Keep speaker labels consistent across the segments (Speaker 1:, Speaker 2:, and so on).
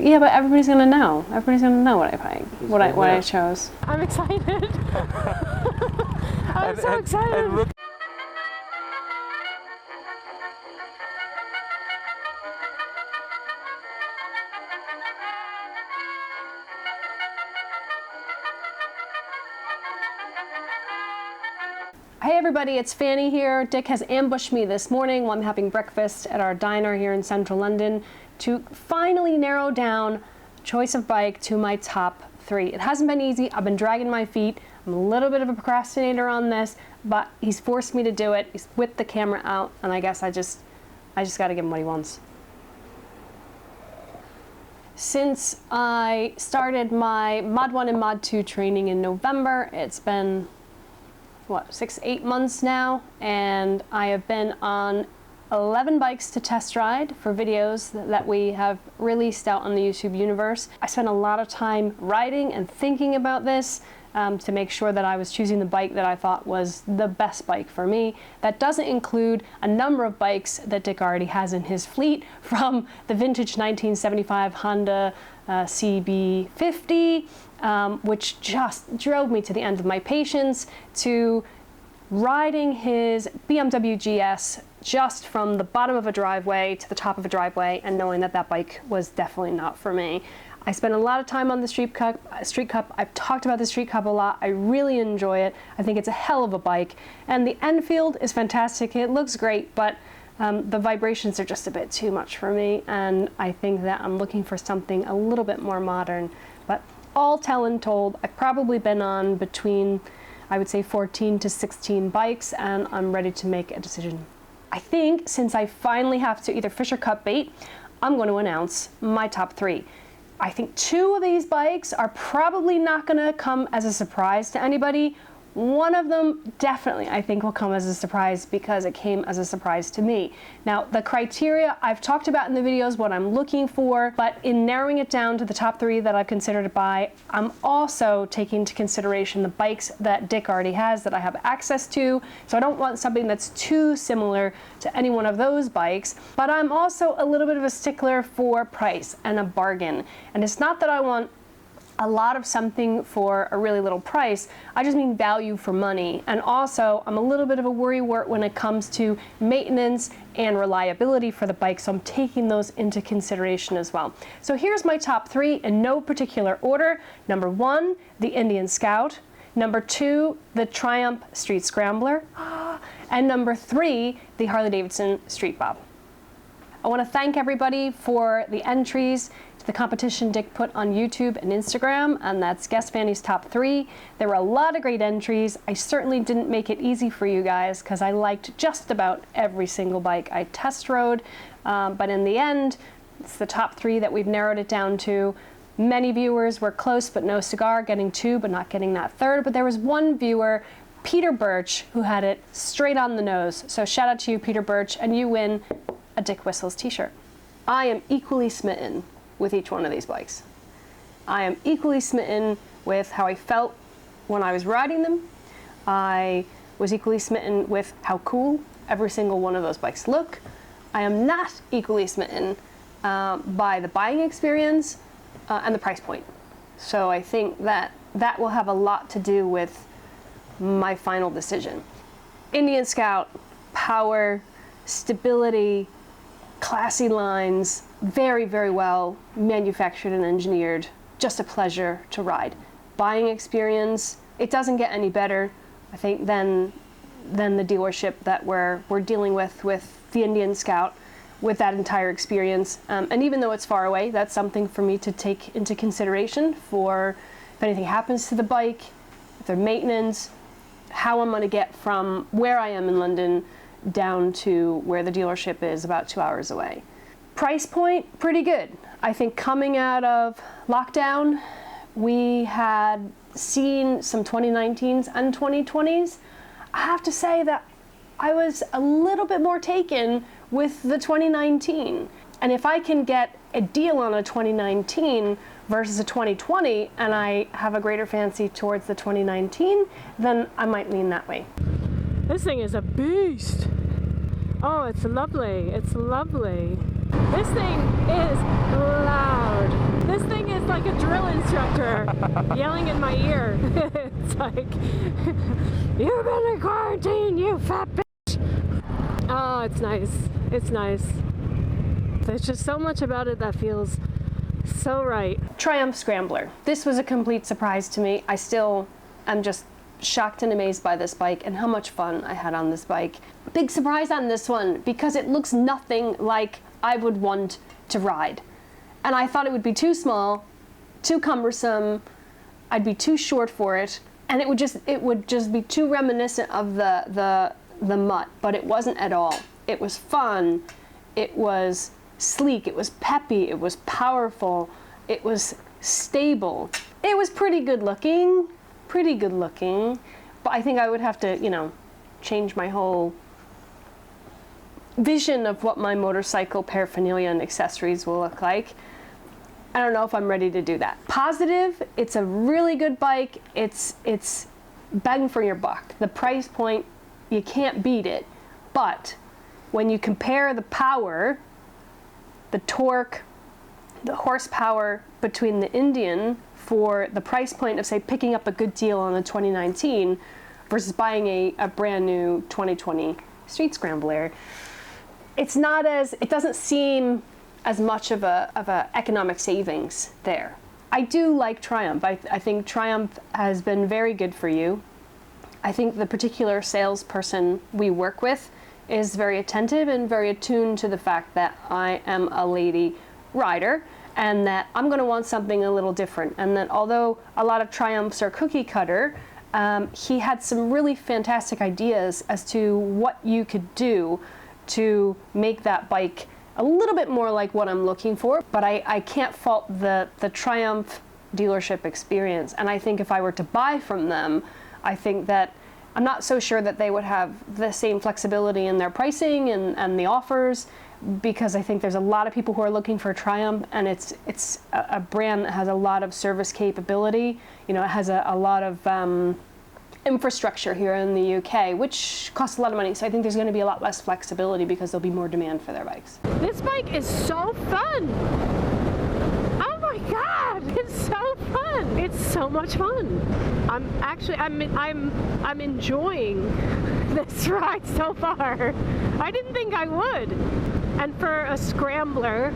Speaker 1: Yeah, but everybody's gonna know. Everybody's gonna know what I bike, what I chose. I'm excited. I'm so excited. Hey everybody, it's Fannie here. Dick has ambushed me this morning while I'm having breakfast at our diner here in central London to finally narrow down choice of bike to my top 3. It hasn't been easy. I've been dragging my feet. I'm a little bit of a procrastinator on this, but he's forced me to do it. He's whipped the camera out, and I guess I just got to give him what he wants. Since I started my Mod 1 and Mod 2 training in November, it's been what, 6-8 months now, and I have been on 11 bikes to test ride for videos that we have released out on the YouTube universe. I spent a lot of time writing and thinking about this to make sure that I was choosing the bike that I thought was the best bike for me. That doesn't include a number of bikes that Dick already has in his fleet, from the vintage 1975 Honda CB50, which just drove me to the end of my patience, to riding his BMW GS just from the bottom of a driveway to the top of a driveway and knowing that that bike was definitely not for me. I spent a lot of time on the Street Cup. I've talked about the Street Cup a lot. I really enjoy it. I think it's a hell of a bike. And the Enfield is fantastic. It looks great, but the vibrations are just a bit too much for me. And I think that I'm looking for something a little bit more modern. But all telling told, I've probably been on between, I would say, 14 to 16 bikes, and I'm ready to make a decision. I think since I finally have to either fish or cut bait, I'm going to announce my top 3. I think 2 of these bikes are probably not going to come as a surprise to anybody. One of them definitely, I think, will come as a surprise because it came as a surprise to me. Now, the criteria I've talked about in the videos, what I'm looking for, but in narrowing it down to the top 3 that I've considered to buy, I'm also taking into consideration the bikes that Dick already has that I have access to. So I don't want something that's too similar to any one of those bikes, but I'm also a little bit of a stickler for price and a bargain. And it's not that I want a lot of something for a really little price. I just mean value for money. And also, I'm a little bit of a worrywart when it comes to maintenance and reliability for the bike, so I'm taking those into consideration as well. So here's my top 3 in no particular order. Number 1, the Indian Scout. Number 2, the Triumph Street Scrambler. And number 3, the Harley-Davidson Street Bob. I want to thank everybody for the entries to the competition Dick put on YouTube and Instagram, and that's Guess Fannie's Top 3. There were a lot of great entries. I certainly didn't make it easy for you guys because I liked just about every single bike I test rode, but in the end, it's the top 3 that we've narrowed it down to. Many viewers were close but no cigar, getting 2 but not getting that 3rd, but there was one viewer, Peter Birch, who had it straight on the nose. So shout out to you, Peter Birch, and you win a Dick Whistles t-shirt. I am equally smitten with each one of these bikes. I am equally smitten with how I felt when I was riding them. I was equally smitten with how cool every single one of those bikes look. I am not equally smitten by the buying experience and the price point. So I think that that will have a lot to do with my final decision. Indian Scout, power, stability, classy lines, very, very well manufactured and engineered. Just a pleasure to ride. Buying experience, it doesn't get any better, I think, than the dealership that we're dealing with the Indian Scout, with that entire experience. And even though it's far away, that's something for me to take into consideration for if anything happens to the bike, if there's maintenance, how I'm going to get from where I am in London down to where the dealership is, about 2 hours away. Price point, pretty good. I think coming out of lockdown, we had seen some 2019s and 2020s. I have to say that I was a little bit more taken with the 2019. And if I can get a deal on a 2019 versus a 2020, and I have a greater fancy towards the 2019, then I might lean that way. This thing is a beast. Oh, it's lovely. It's lovely. This thing is loud.
Speaker 2: a drill instructor yelling in my ear. It's like, you've been in quarantine, you fat bitch. Oh, it's nice. It's nice. There's just so much about it that feels so right.
Speaker 1: Triumph Scrambler. This was a complete surprise to me. I still am just shocked and amazed by this bike and how much fun I had on this bike. Big surprise on this one because it looks nothing like I would want to ride. And I thought it would be too small, too cumbersome, I'd be too short for it, and it would just be too reminiscent of the Mutt, but it wasn't at all. It was fun, it was sleek, it was peppy, it was powerful, it was stable. It was pretty good looking, but I think I would have to, you know, change my whole vision of what my motorcycle paraphernalia and accessories will look like. I don't know if I'm ready to do that. Positive, it's a really good bike. It's bang for your buck. The price point, you can't beat it. But when you compare the power, the torque, the horsepower between the Indian for the price point of, say, picking up a good deal on a 2019 versus buying a brand new 2020 Street Scrambler, it doesn't seem as much of a economic savings there. I do like Triumph. I think Triumph has been very good for you. I think the particular salesperson we work with is very attentive and very attuned to the fact that I am a lady rider and that I'm going to want something a little different, and that although a lot of Triumphs are cookie cutter, he had some really fantastic ideas as to what you could do to make that bike a little bit more like what I'm looking for. But I can't fault the Triumph dealership experience, and I think if I were to buy from them, I think that I'm not so sure that they would have the same flexibility in their pricing and the offers, because I think there's a lot of people who are looking for a Triumph, and it's a brand that has a lot of service capability. You know, it has a lot of infrastructure here in the UK, which costs a lot of money. So I think there's going to be a lot less flexibility because there'll be more demand for their bikes.
Speaker 2: This bike is so fun. Oh my God, it's so fun. It's so much fun. I'm enjoying this ride so far. I didn't think I would. And for a Scrambler,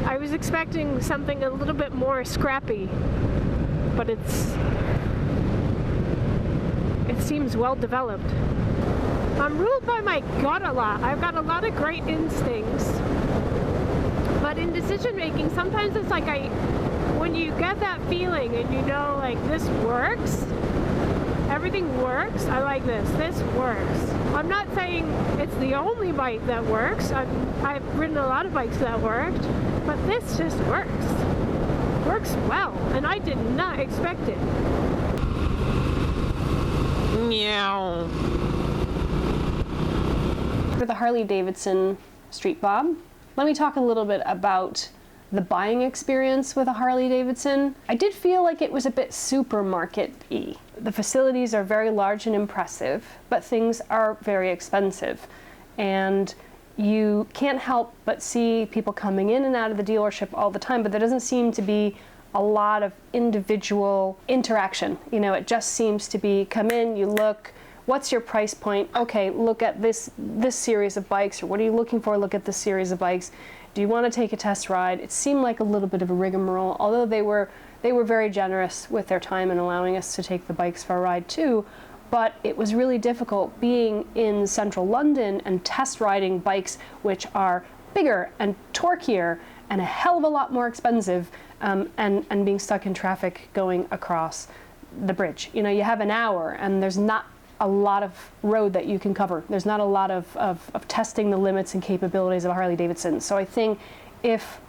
Speaker 2: I was expecting something a little bit more scrappy, but it seems well developed. I'm ruled by my gut a lot. I've got a lot of great instincts, but in decision making, sometimes it's like when you get that feeling and you know, like, this works, everything works, I like this works. I'm not saying it's the only bike that works. I've ridden a lot of bikes that worked, but this just works. Works well, and I did not expect it. Meow.
Speaker 1: For the Harley-Davidson Street Bob, let me talk a little bit about the buying experience with a Harley-Davidson. I did feel like it was a bit supermarket-y. The facilities are very large and impressive, but things are very expensive. And you can't help but see people coming in and out of the dealership all the time, but there doesn't seem to be a lot of individual interaction. You know, it just seems to be, come in, you look, what's your price point? Okay, look at this series of bikes, or what are you looking for? Look at this series of bikes. Do you want to take a test ride? It seemed like a little bit of a rigmarole, although they were very generous with their time and allowing us to take the bikes for a ride too. But it was really difficult being in central London and test riding bikes which are bigger and torquier and a hell of a lot more expensive, and being stuck in traffic going across the bridge. You know, you have an hour and there's not a lot of road that you can cover. There's not a lot of testing the limits and capabilities of a Harley-Davidson. So I think if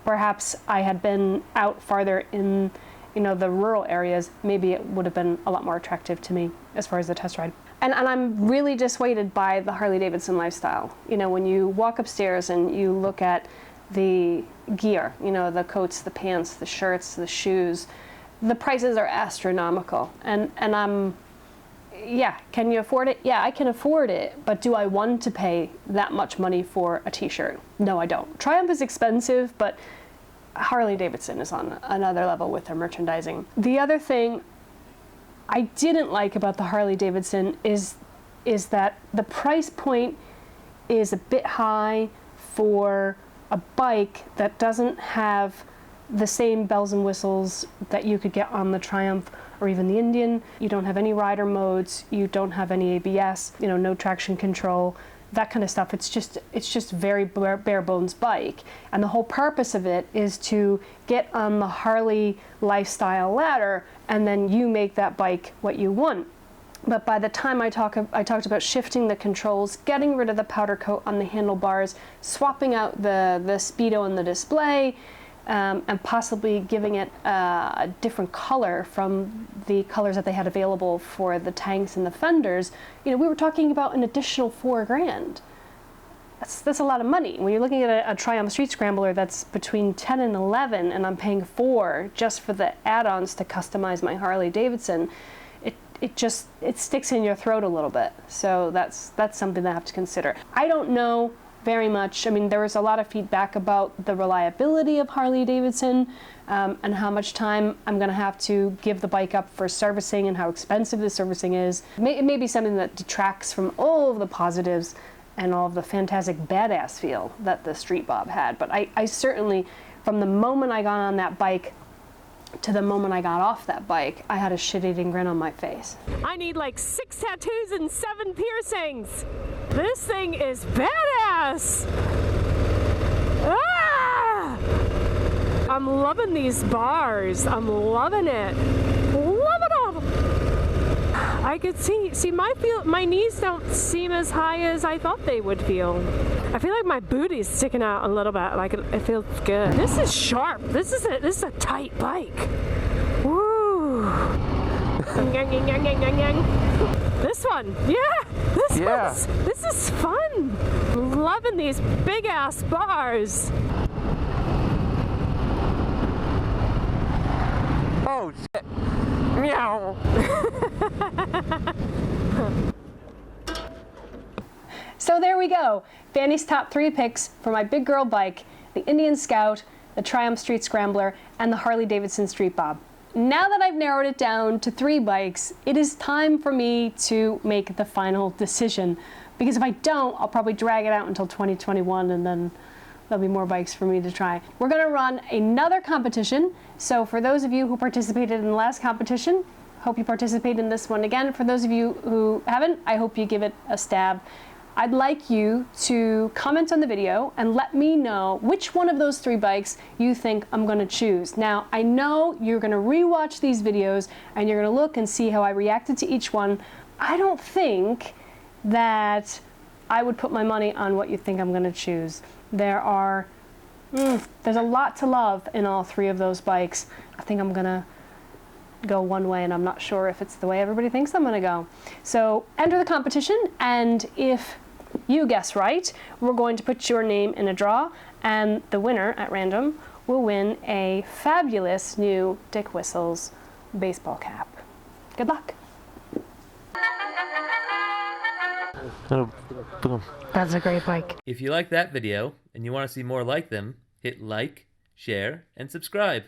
Speaker 1: perhaps I had been out farther in, you know, the rural areas, maybe it would have been a lot more attractive to me as far as the test ride. And I'm really dissuaded by the Harley-Davidson lifestyle. You know, when you walk upstairs and you look at the gear, you know, the coats, the pants, the shirts, the shoes, the prices are astronomical. And I'm, yeah, can you afford it? Yeah, I can afford it, but do I want to pay that much money for a t-shirt? No, I don't. Triumph is expensive, but Harley-Davidson is on another level with their merchandising. The other thing I didn't like about the Harley-Davidson is that the price point is a bit high for a bike that doesn't have the same bells and whistles that you could get on the Triumph or even the Indian. You don't have any rider modes, you don't have any ABS, no traction control, that kind of stuff. It's just very bare bones bike. And the whole purpose of it is to get on the Harley lifestyle ladder, and then you make that bike what you want. But by the time I talked about shifting the controls, getting rid of the powder coat on the handlebars, swapping out the speedo and the display, and possibly giving it a different color from the colors that they had available for the tanks and the fenders, we were talking about an additional $4,000. That's a lot of money. When you're looking at a Triumph Street Scrambler that's between 10 and 11, and I'm paying $4 just for the add-ons to customize my Harley-Davidson, it sticks in your throat a little bit. So that's something that I have to consider. I don't know very much. I mean, there was a lot of feedback about the reliability of Harley-Davidson, and how much time I'm going to have to give the bike up for servicing and how expensive the servicing is. It may be something that detracts from all of the positives and all of the fantastic badass feel that the Street Bob had. But I certainly, from the moment I got on that bike to the moment I got off that bike, I had a shit-eating grin on my face.
Speaker 2: I need like 6 tattoos and 7 piercings. This thing is badass. Ah! I'm loving these bars. I'm loving it. Loving them. I could see my knees don't seem as high as I thought they would feel. I feel like my booty's sticking out a little bit, like it feels good. This is sharp. This is a tight bike. Woo. This one, yeah. This is fun. Loving these big ass bars.
Speaker 3: Oh shit. Meow.
Speaker 1: So there we go. Fannie's top 3 picks for my big girl bike, the Indian Scout, the Triumph Street Scrambler, and the Harley-Davidson Street Bob. Now that I've narrowed it down to 3 bikes, it is time for me to make the final decision. Because if I don't, I'll probably drag it out until 2021, and then there'll be more bikes for me to try. We're gonna run another competition. So for those of you who participated in the last competition, hope you participate in this one again. For those of you who haven't, I hope you give it a stab. I'd like you to comment on the video and let me know which one of those 3 bikes you think I'm gonna choose. Now, I know you're gonna rewatch these videos and you're gonna look and see how I reacted to each one. I don't think that I would put my money on what you think I'm gonna choose. There's a lot to love in all 3 of those bikes. I think I'm gonna go one way, and I'm not sure if it's the way everybody thinks I'm gonna go. So enter the competition, and if you guess right, we're going to put your name in a draw, and the winner at random will win a fabulous new Dick Whistles baseball cap. Good luck.
Speaker 3: Oh, boom.
Speaker 2: That's a great bike.
Speaker 4: If you like that video and you want to see more like them, hit like, share, and subscribe.